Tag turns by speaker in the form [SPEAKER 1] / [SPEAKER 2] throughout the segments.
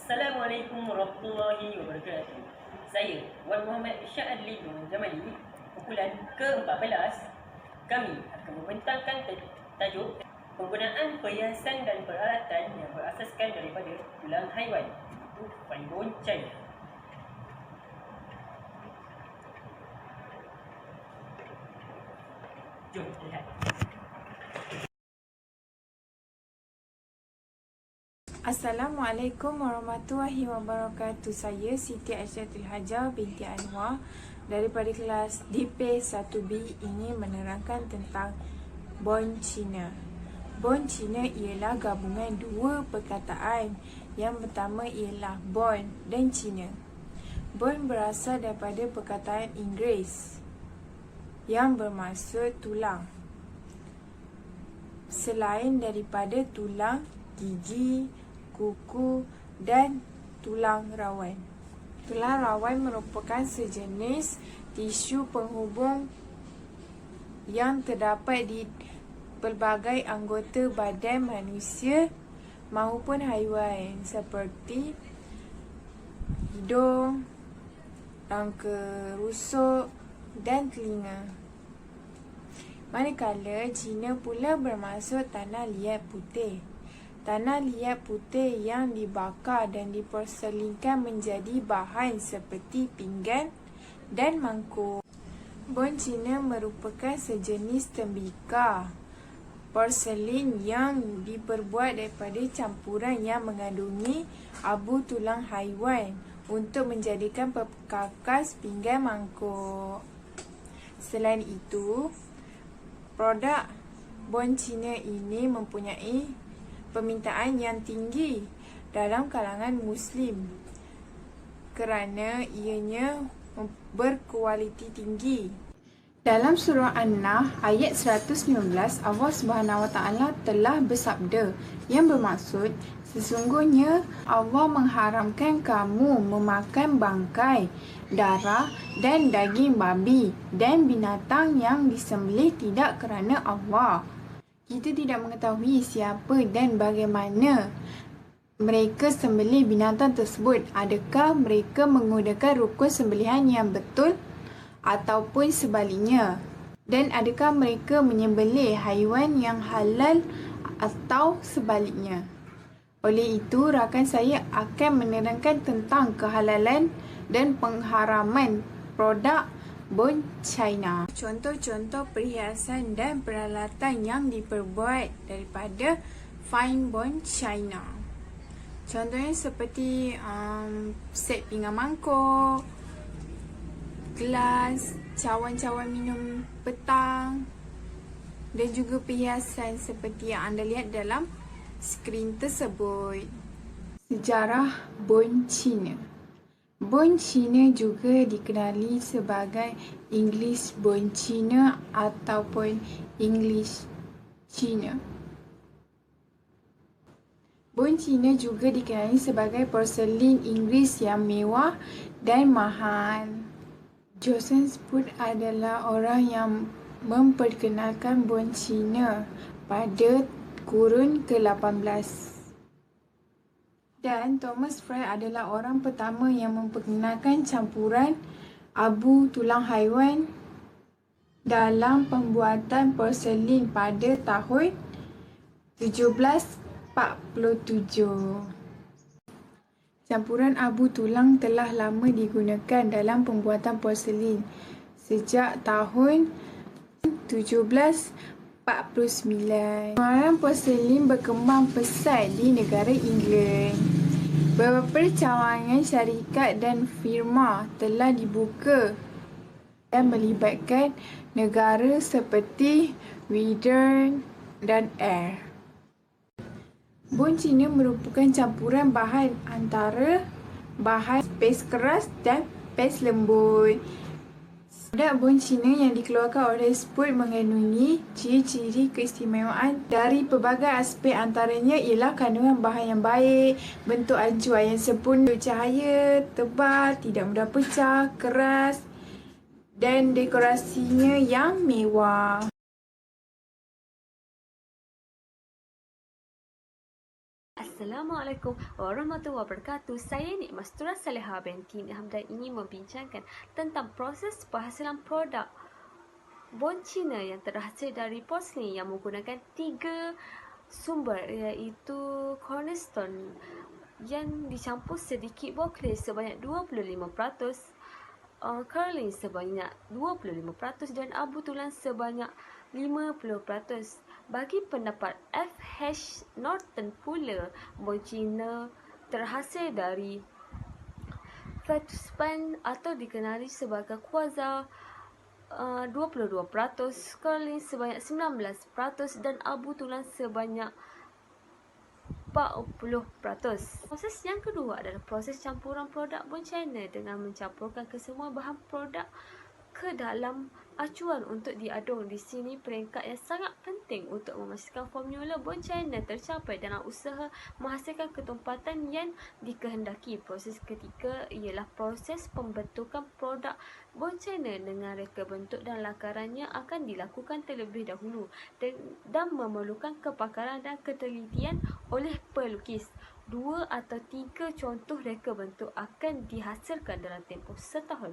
[SPEAKER 1] Assalamualaikum warahmatullahi wabarakatuh. Saya Wan Muhammad Syahadli bin Jamali. Kumpulan ke-14, kami akan membentangkan tajuk penggunaan perhiasan dan peralatan yang berasaskan daripada tulang haiwan, iaitu fine bone China. Jom lihat.
[SPEAKER 2] Assalamualaikum warahmatullahi wabarakatuh. Saya Siti Aisyatul Hajar binti Anwar daripada kelas DP 1B ini menerangkan tentang bone Cina. Bone Cina ialah gabungan dua perkataan. Yang pertama ialah bone dan Cina. Bone berasal daripada perkataan Inggeris yang bermaksud tulang. Selain daripada tulang, gigi, kuku dan tulang rawan. Tulang rawan merupakan sejenis tisu penghubung yang terdapat di pelbagai anggota badan manusia maupun haiwan seperti hidung, rangka rusuk dan telinga. Manakala Cina pula bermaksud tanah liat putih. Tanah liat putih yang dibakar dan diperselinkan menjadi bahan seperti pinggan dan mangkuk. Bone Cina merupakan sejenis tembikar porselin yang diperbuat daripada campuran yang mengandungi abu tulang haiwan untuk menjadikan perkakas pinggan mangkuk. Selain itu, produk bone Cina ini mempunyai permintaan yang tinggi dalam kalangan Muslim kerana ianya berkualiti tinggi. Dalam surah An-Nahl ayat 119, Allah SWT telah bersabda yang bermaksud, sesungguhnya Allah mengharamkan kamu memakan bangkai, darah dan daging babi dan binatang yang disembelih tidak kerana Allah. Kita tidak mengetahui siapa dan bagaimana mereka sembelih binatang tersebut. Adakah mereka menggunakan rukun sembelihan yang betul ataupun sebaliknya? Dan adakah mereka menyembelih haiwan yang halal atau sebaliknya? Oleh itu, rakan saya akan menerangkan tentang kehalalan dan pengharaman produk bone China. Contoh-contoh perhiasan dan peralatan yang diperbuat daripada fine bone China. Contohnya seperti set pinggan mangkuk, gelas, cawan-cawan minum petang dan juga perhiasan seperti yang anda lihat dalam skrin tersebut. Sejarah bone Cina. Bone Cina juga dikenali sebagai English bone Cina ataupun English Cina. Bone Cina juga dikenali sebagai porselin Inggeris yang mewah dan mahal. Joseph Spud adalah orang yang memperkenalkan bone Cina pada kurun ke-18. Dan Thomas Fry adalah orang pertama yang memperkenalkan campuran abu tulang haiwan dalam pembuatan porselin pada tahun 1747. Campuran abu tulang telah lama digunakan dalam pembuatan porselin sejak tahun 1749. Pengeluaran porselin berkembang pesat di negara England. Beberapa cawangan syarikat dan firma telah dibuka dan melibatkan negara seperti Sweden dan Air. Bone Cina merupakan campuran bahan antara bahan pes keras dan pes lembut. Produk bone Cina yang dikeluarkan oleh Spud mengandungi ciri-ciri keistimewaan dari pelbagai aspek, antaranya ialah kandungan bahan yang baik, bentuk ajuan yang sempurna, cahaya, tebal, tidak mudah pecah, keras dan dekorasinya yang mewah.
[SPEAKER 3] Assalamualaikum warahmatullahi wabarakatuh. Saya Nik Mastura Saleha binti Nik Hamdan ingin membincangkan tentang proses penghasilan produk bon Cina yang terhasil dari porselin yang menggunakan 3 sumber, iaitu cornerstone yang dicampur sedikit boklis sebanyak 25%, curling sebanyak 25% dan abu tulang sebanyak 50%. Bagi pendapat F.H. Norton pula, bon Cina terhasil dari feldspan atau dikenali sebagai kuarsa 22%, curling sebanyak 19% dan abu tulang sebanyak 40%. Proses yang kedua adalah proses campuran produk bon China dengan mencampurkan kesemua bahan produk ke dalam acuan untuk diadung. Di sini peringkat yang sangat penting untuk memastikan formula bon China tercapai dalam usaha menghasilkan ketumpatan yang dikehendaki. Proses ketiga ialah proses pembentukan produk bon China dengan reka bentuk dan lakarannya akan dilakukan terlebih dahulu dan memerlukan kepakaran dan ketelitian oleh pelukis. 2 atau 3 contoh reka bentuk akan dihasilkan dalam tempoh setahun.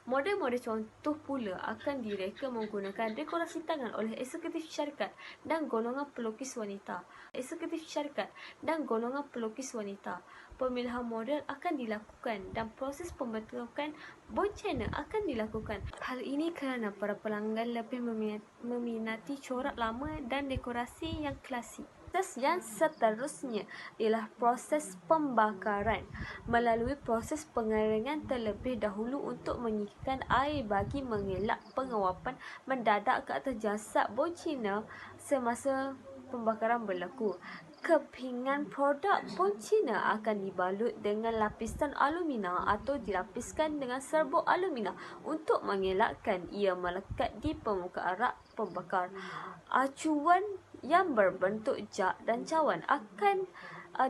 [SPEAKER 3] Model-model contoh pula akan direka menggunakan dekorasi tangan oleh eksekutif syarikat dan golongan pelukis wanita. Pemilihan model akan dilakukan dan proses pembentukan bon China akan dilakukan. Hal ini kerana para pelanggan lebih meminati corak lama dan dekorasi yang klasik. Proses yang seterusnya ialah proses pembakaran. Melalui proses pengeringan terlebih dahulu untuk menyingkirkan air bagi mengelak pengawapan mendadak ke atas jasad bon Cina semasa pembakaran berlaku. Kepingan produk bon Cina akan dibalut dengan lapisan alumina atau dilapiskan dengan serbuk alumina untuk mengelakkan ia melekat di permukaan rak pembakar. Acuan yang berbentuk jak dan cawan akan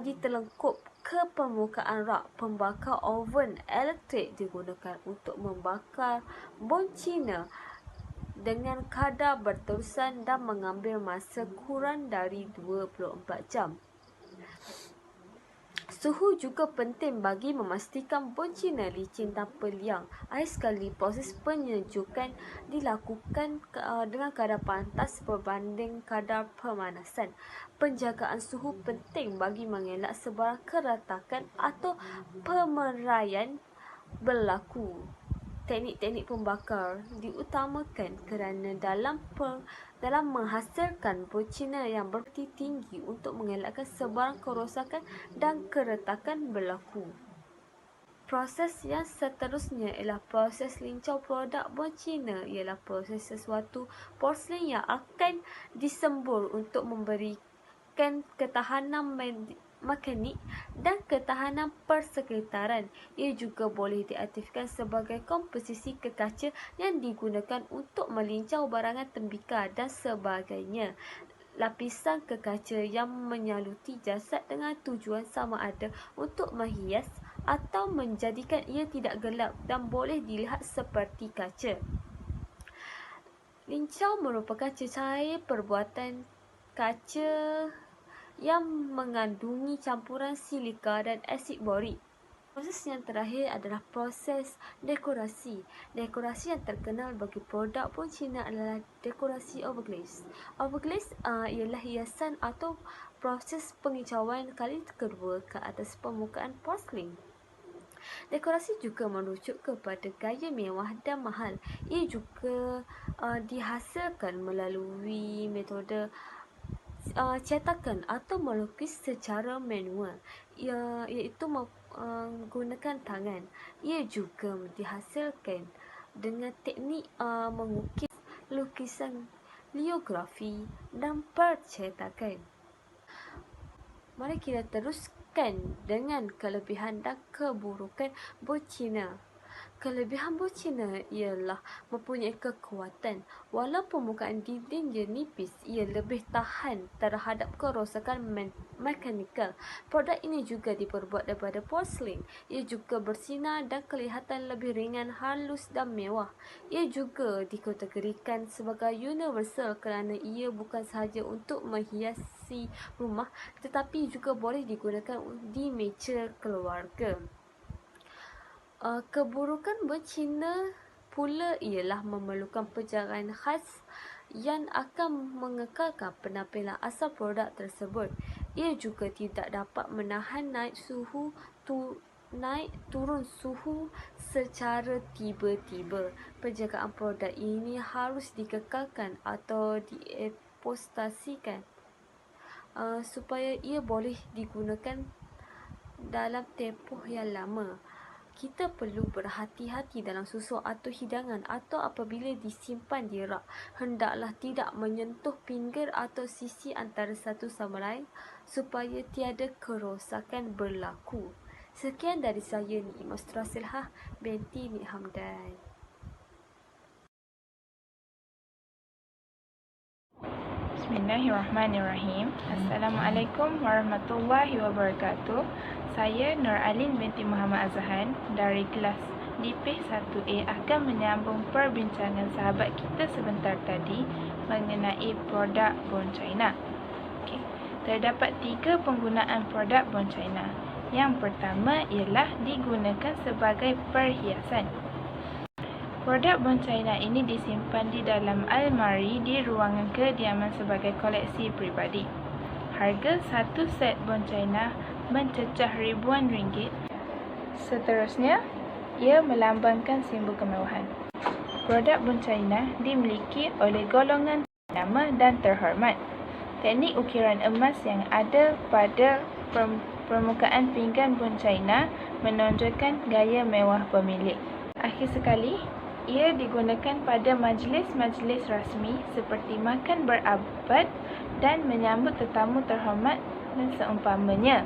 [SPEAKER 3] ditelengkup ke permukaan rak pembakar. Oven elektrik digunakan untuk membakar bon Cina dengan kadar berterusan dan mengambil masa kurang dari 24 jam. Suhu juga penting bagi memastikan bon Cina licin tanpa liang. Akhir sekali, proses penyejukan dilakukan dengan kadar pantas berbanding kadar pemanasan. Penjagaan suhu penting bagi mengelak sebarang keretakan atau pemeraian berlaku. Teknik-teknik pembakar diutamakan kerana dalam menghasilkan bon Cina yang berkualiti tinggi untuk mengelakkan sebarang kerosakan dan keretakan berlaku. Proses yang seterusnya ialah proses lincau produk bon Cina, ialah proses sesuatu porselin yang akan disembur untuk memberikan ketahanan mekanik dan ketahanan persekitaran. Ia juga boleh diaktifkan sebagai komposisi kekaca yang digunakan untuk melincau barangan tembikar dan sebagainya. Lapisan kekaca yang menyaluti jasad dengan tujuan sama ada untuk menghias atau menjadikan ia tidak gelap dan boleh dilihat seperti kaca. Lincau merupakan cecair perbuatan kaca yang mengandungi campuran silika dan asid borik. Proses yang terakhir adalah proses dekorasi. Dekorasi yang terkenal bagi produk bon Cina adalah dekorasi overglaze. Overglaze ialah hiasan atau proses pengicauan kali kedua ke atas permukaan porselin. Dekorasi juga merujuk kepada gaya mewah dan mahal. Ia juga dihasilkan melalui metode cetakan atau melukis secara manual, iaitu menggunakan tangan. Ia juga dihasilkan dengan teknik mengukis, lukisan, litografi dan percetakan. Mari kita teruskan dengan kelebihan dan keburukan bon Cina. Kelebihan bom Cina ialah mempunyai kekuatan. Walau permukaan dindingnya nipis, ia lebih tahan terhadap kerosakan mekanikal. Produk ini juga diperbuat daripada porselin. Ia juga bersinar dan kelihatan lebih ringan, halus dan mewah. Ia juga dikategorikan sebagai universal kerana ia bukan sahaja untuk menghiasi rumah tetapi juga boleh digunakan di meja keluarga. Keburukan bom Cina pula ialah memerlukan penjagaan khas yang akan mengekalkan penampilan asal produk tersebut. Ia juga tidak dapat menahan naik turun suhu secara tiba-tiba. Penjagaan produk ini harus dikekalkan atau diepostasikan supaya ia boleh digunakan dalam tempoh yang lama. Kita perlu berhati-hati dalam susu atau hidangan atau apabila disimpan di rak. Hendaklah tidak menyentuh pinggir atau sisi antara satu sama lain supaya tiada kerosakan berlaku. Sekian dari saya, Nikmat Silhah binti Nik Hamdan.
[SPEAKER 2] Bismillahirrahmanirrahim. Assalamualaikum warahmatullahi wabarakatuh. Saya Nur Alin binti Muhammad Azhan dari kelas DP1A akan menyambung perbincangan sahabat kita sebentar tadi mengenai produk bom China. Terdapat 3 penggunaan produk bom China. Yang pertama ialah digunakan sebagai perhiasan. Produk bom China ini disimpan di dalam almari di ruangan kediaman sebagai koleksi peribadi. Harga satu set bom China mencecah ribuan ringgit. Seterusnya, ia melambangkan simbol kemewahan. Produk bom China dimiliki oleh golongan ternama dan terhormat. Teknik ukiran emas yang ada pada permukaan pinggan bom China menonjolkan gaya mewah pemilik. Akhir sekali, ia digunakan pada majlis-majlis rasmi seperti makan berabad dan menyambut tetamu terhormat dan seumpamanya.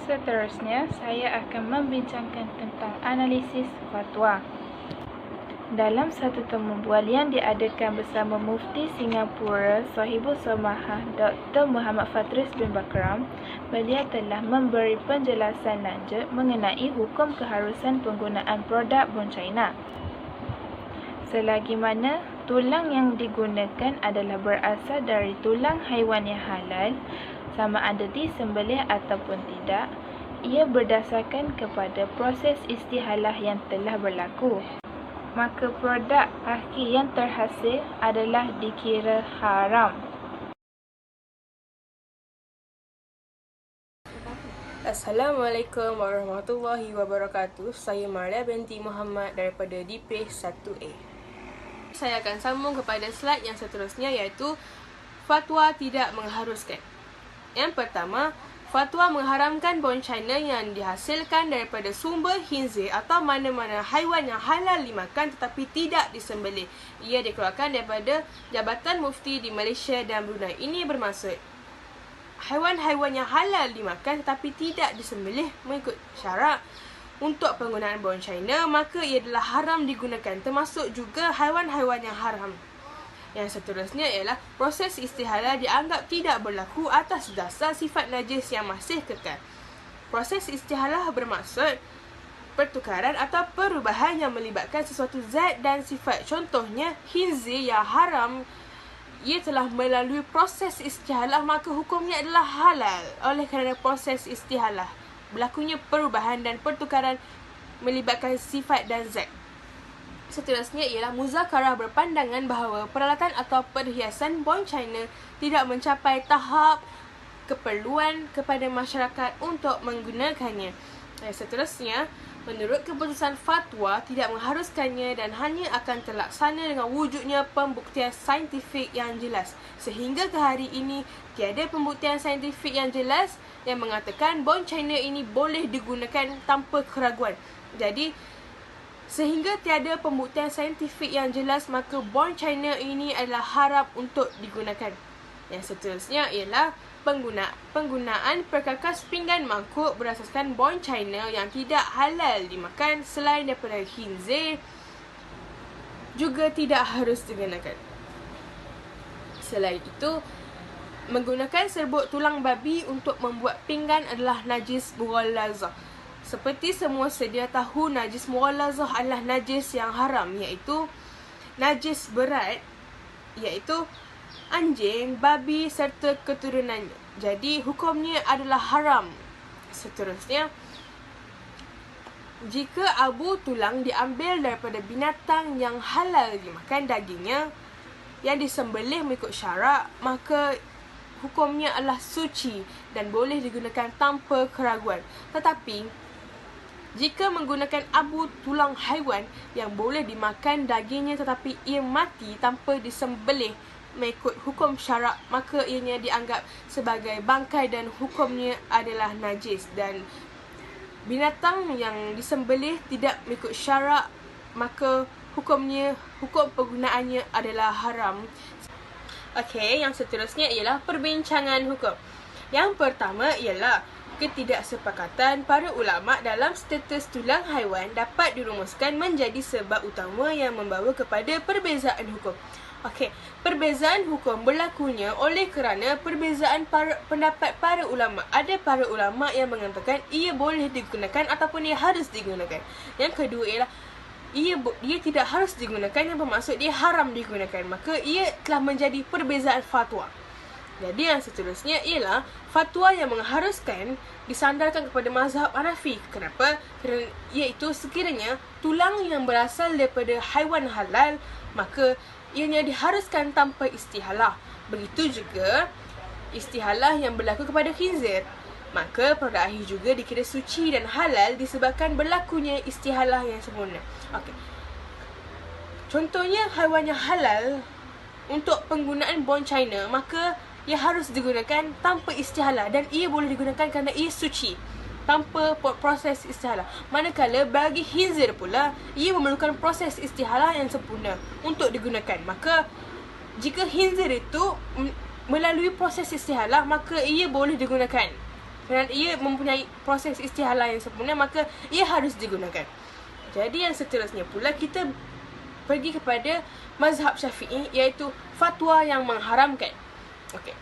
[SPEAKER 2] Seterusnya, saya akan membincangkan tentang analisis fatwa. Dalam satu temu bual yang diadakan bersama Mufti Singapura Sahibul Samahah Dr. Muhammad Fatris bin Bakram, beliau telah memberi penjelasan lanjut mengenai hukum keharusan penggunaan produk bom China. Selagi mana tulang yang digunakan adalah berasal dari tulang haiwan yang halal, sama ada disembelih ataupun tidak, ia berdasarkan kepada proses istihalah yang telah berlaku. Maka produk akhir yang terhasil adalah dikira haram.
[SPEAKER 4] Assalamualaikum warahmatullahi wabarakatuh. Saya Maria binti Muhammad daripada DP1A. Saya akan sambung kepada slide yang seterusnya, iaitu fatwa tidak mengharuskan. Yang pertama, fatwa mengharamkan bom China yang dihasilkan daripada sumber khinzir atau mana-mana haiwan yang halal dimakan tetapi tidak disembelih. Ia dikeluarkan daripada Jabatan Mufti di Malaysia dan Brunei. Ini bermaksud haiwan-haiwan yang halal dimakan tetapi tidak disembelih mengikut syarat untuk penggunaan bom China, maka ia adalah haram digunakan, termasuk juga haiwan-haiwan yang haram. Yang seterusnya ialah proses istihalah dianggap tidak berlaku atas dasar sifat najis yang masih kekal. Proses istihalah bermaksud pertukaran atau perubahan yang melibatkan sesuatu zat dan sifat. Contohnya, khinzir yang haram, ia telah melalui proses istihalah, maka hukumnya adalah halal. Oleh kerana proses istihalah berlakunya perubahan dan pertukaran melibatkan sifat dan zat. Seterusnya ialah muzakarah berpandangan bahawa peralatan atau perhiasan bom China tidak mencapai tahap keperluan kepada masyarakat untuk menggunakannya. Seterusnya, menurut keputusan fatwa tidak mengharuskannya dan hanya akan terlaksana dengan wujudnya pembuktian saintifik yang jelas. Sehingga ke hari ini, tiada pembuktian saintifik yang jelas yang mengatakan bom China ini boleh digunakan tanpa keraguan. Jadi, sehingga tiada pembuktian saintifik yang jelas, maka bom China ini adalah haram untuk digunakan. Yang seterusnya ialah penggunaan perkakas pinggan mangkuk berasaskan bone China yang tidak halal dimakan selain daripada khinzir juga tidak harus digunakan. Selain itu, menggunakan serbuk tulang babi untuk membuat pinggan adalah najis mughallazah. Seperti semua sedia tahu, najis mughallazah adalah najis yang haram, iaitu najis berat, iaitu anjing, babi serta keturunannya. Jadi hukumnya adalah haram. Seterusnya, jika abu tulang diambil daripada binatang yang halal dimakan dagingnya yang disembelih mengikut syarak, maka hukumnya adalah suci dan boleh digunakan tanpa keraguan. Tetapi jika menggunakan abu tulang haiwan yang boleh dimakan dagingnya tetapi ia mati tanpa disembelih mengikut hukum syarak, maka ianya dianggap sebagai bangkai dan hukumnya adalah najis. Dan binatang yang disembelih tidak mengikut syarak, maka hukum penggunaannya adalah haram. Okey, yang seterusnya ialah perbincangan hukum. Yang pertama ialah ketidaksepakatan para ulama dalam status tulang haiwan dapat dirumuskan menjadi sebab utama yang membawa kepada perbezaan hukum. Okey, perbezaan hukum berlakunya oleh kerana perbezaan pendapat para ulama. Ada para ulama yang mengatakan ia boleh digunakan ataupun ia harus digunakan. Yang kedua ialah ia tidak harus digunakan, yang bermaksud dia haram digunakan. Maka ia telah menjadi perbezaan fatwa. Jadi yang seterusnya ialah fatwa yang mengharuskan disandarkan kepada mazhab Hanafi. Kenapa? Kerana iaitu sekiranya tulang yang berasal daripada haiwan halal, maka ianya diharuskan tanpa istihalah. Begitu juga istihalah yang berlaku kepada khinzir. Maka produk akhir juga dikira suci dan halal disebabkan berlakunya istihalah yang sempurna. Okey. Contohnya haiwan yang halal untuk penggunaan bone China, maka ia harus digunakan tanpa istihalah dan ia boleh digunakan kerana ia suci tanpa proses istihalah. Manakala bagi khinzir pula, ia memerlukan proses istihalah yang sempurna untuk digunakan. Maka jika khinzir itu melalui proses istihalah, maka ia boleh digunakan. Kerana ia mempunyai proses istihalah yang sempurna, maka ia harus digunakan. Jadi yang seterusnya pula kita pergi kepada mazhab Syafi'i, iaitu fatwa yang mengharamkan. Okey.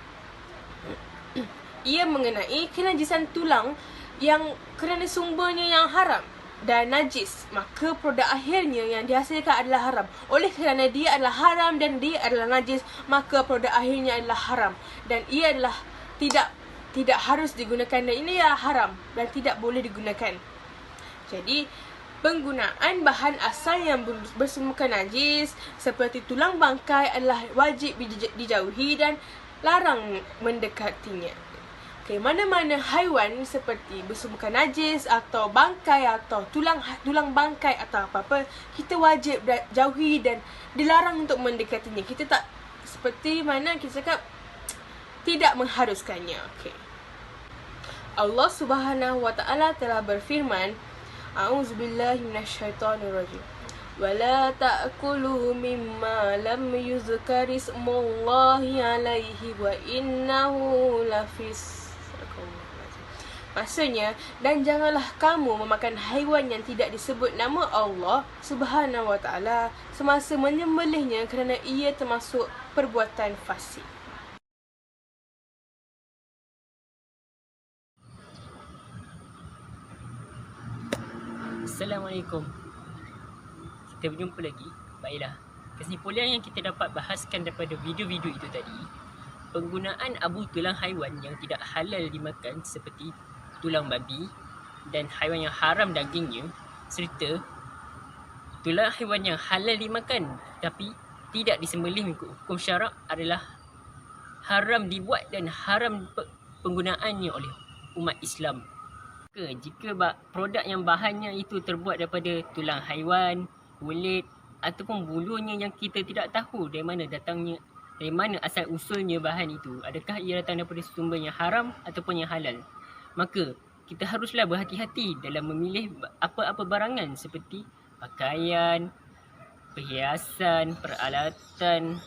[SPEAKER 4] Ia mengenai kenajisan tulang yang kerana sumbernya yang haram dan najis, maka produk akhirnya yang dihasilkan adalah haram. Oleh kerana dia adalah haram dan dia adalah najis, maka produk akhirnya adalah haram dan ia adalah tidak harus digunakan dan ini adalah haram dan tidak boleh digunakan. Jadi penggunaan bahan asal yang bersumberkan najis seperti tulang bangkai adalah wajib dijauhi dan larang mendekatinya. Okay, mana-mana haiwan seperti bersumberkan najis atau bangkai atau tulang bangkai atau apa-apa, kita wajib jauhi dan dilarang untuk mendekatinya. Kita tak seperti mana kita cakap, tidak mengharuskannya. Okay. Allah Subhanahu wa taala telah berfirman, A'udzubillahi minasyaitonirrajim. Wala ta'kulu mimma lam yuzkar ismullahi alaihi wa innahu lafis. Maksudnya, dan janganlah kamu memakan haiwan yang tidak disebut nama Allah Subhanahu wa taala semasa menyembelihnya kerana ia termasuk perbuatan fasik.
[SPEAKER 1] Assalamualaikum. Kita berjumpa lagi. Baiklah, kesimpulan yang kita dapat bahaskan daripada video-video itu tadi, penggunaan abu tulang haiwan yang tidak halal dimakan seperti tulang babi dan haiwan yang haram dagingnya, serta tulang haiwan yang halal dimakan tapi tidak disembelih mengikut hukum syarak adalah haram dibuat dan haram penggunaannya oleh umat Islam. Jika produk yang bahannya itu terbuat daripada tulang haiwan, kulit ataupun bulunya yang kita tidak tahu dari mana datangnya, dari mana asal usulnya bahan itu, adakah ia datang daripada sumber yang haram ataupun yang halal, maka kita haruslah berhati-hati dalam memilih apa-apa barangan seperti pakaian, perhiasan, peralatan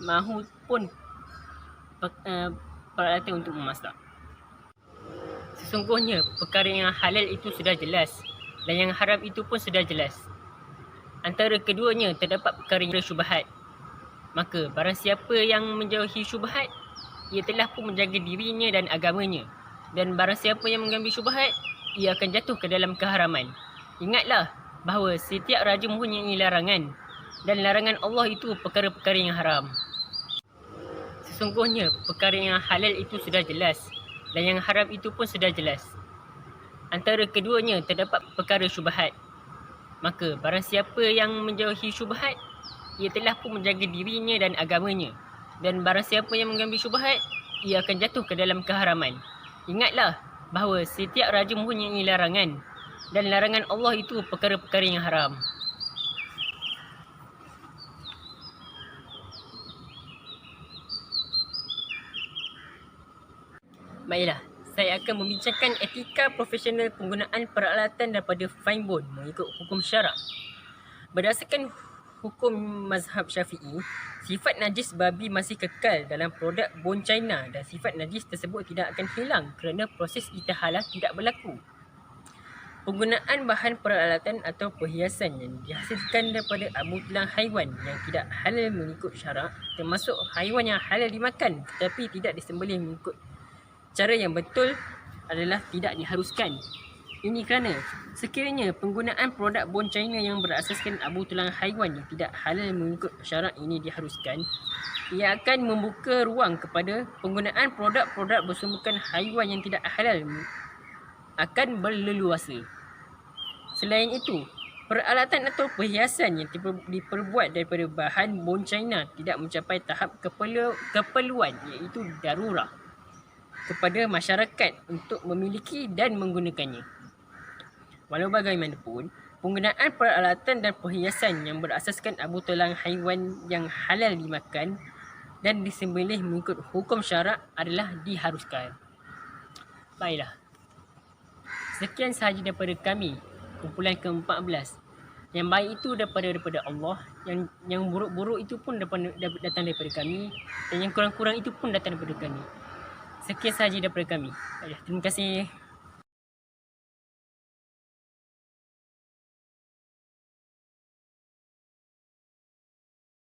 [SPEAKER 1] maupun peralatan untuk memasak. Sesungguhnya perkara yang halal itu sudah jelas dan yang haram itu pun sudah jelas. Antara keduanya terdapat perkara yang syubhat. Maka barang siapa yang menjauhi syubhat, ia telah pun menjaga dirinya dan agamanya. Dan barang siapa yang mengambil syubhat, ia akan jatuh ke dalam keharaman. Ingatlah bahawa setiap raja mempunyai larangan, dan larangan Allah itu perkara-perkara yang haram. Sesungguhnya perkara yang halal itu sudah jelas dan yang haram itu pun sudah jelas. Antara keduanya terdapat perkara syubhat. Maka barang siapa yang menjauhi syubhat, ia telah pun menjaga dirinya dan agamanya. Dan barang siapa yang mengambil syubhat, ia akan jatuh ke dalam keharaman. Ingatlah bahawa setiap raja mempunyai larangan, dan larangan Allah itu perkara-perkara yang haram. Baiklah, saya akan membincangkan etika profesional penggunaan peralatan daripada fine bone mengikut hukum syarak. Berdasarkan hukum mazhab Syafi'i, sifat najis babi masih kekal dalam produk bone china dan sifat najis tersebut tidak akan hilang kerana proses itahalah tidak berlaku. Penggunaan bahan peralatan atau perhiasan yang dihasilkan daripada abu tulang haiwan yang tidak halal mengikut syarak, termasuk haiwan yang halal dimakan tetapi tidak disembelih mengikut cara yang betul, adalah tidak diharuskan. Ini kerana sekiranya penggunaan produk bone china yang berasaskan abu tulang haiwan yang tidak halal mengikut syarak ini diharuskan, ia akan membuka ruang kepada penggunaan produk-produk bersumberkan haiwan yang tidak halal akan berleluasa. Selain itu, peralatan atau perhiasan yang diperbuat daripada bahan bone china tidak mencapai tahap keperluan iaitu darurah kepada masyarakat untuk memiliki dan menggunakannya. Walau bagaimanapun, penggunaan peralatan dan perhiasan yang berasaskan abu tulang haiwan yang halal dimakan dan disembelih mengikut hukum syarak adalah diharuskan. Baiklah. Sekian sahaja daripada kami, kumpulan ke-14. Yang baik itu daripada Allah, yang buruk-buruk itu pun datang daripada kami, dan yang kurang-kurang itu pun datang daripada kami. Sekian sahaja daripada kami. Terima kasih.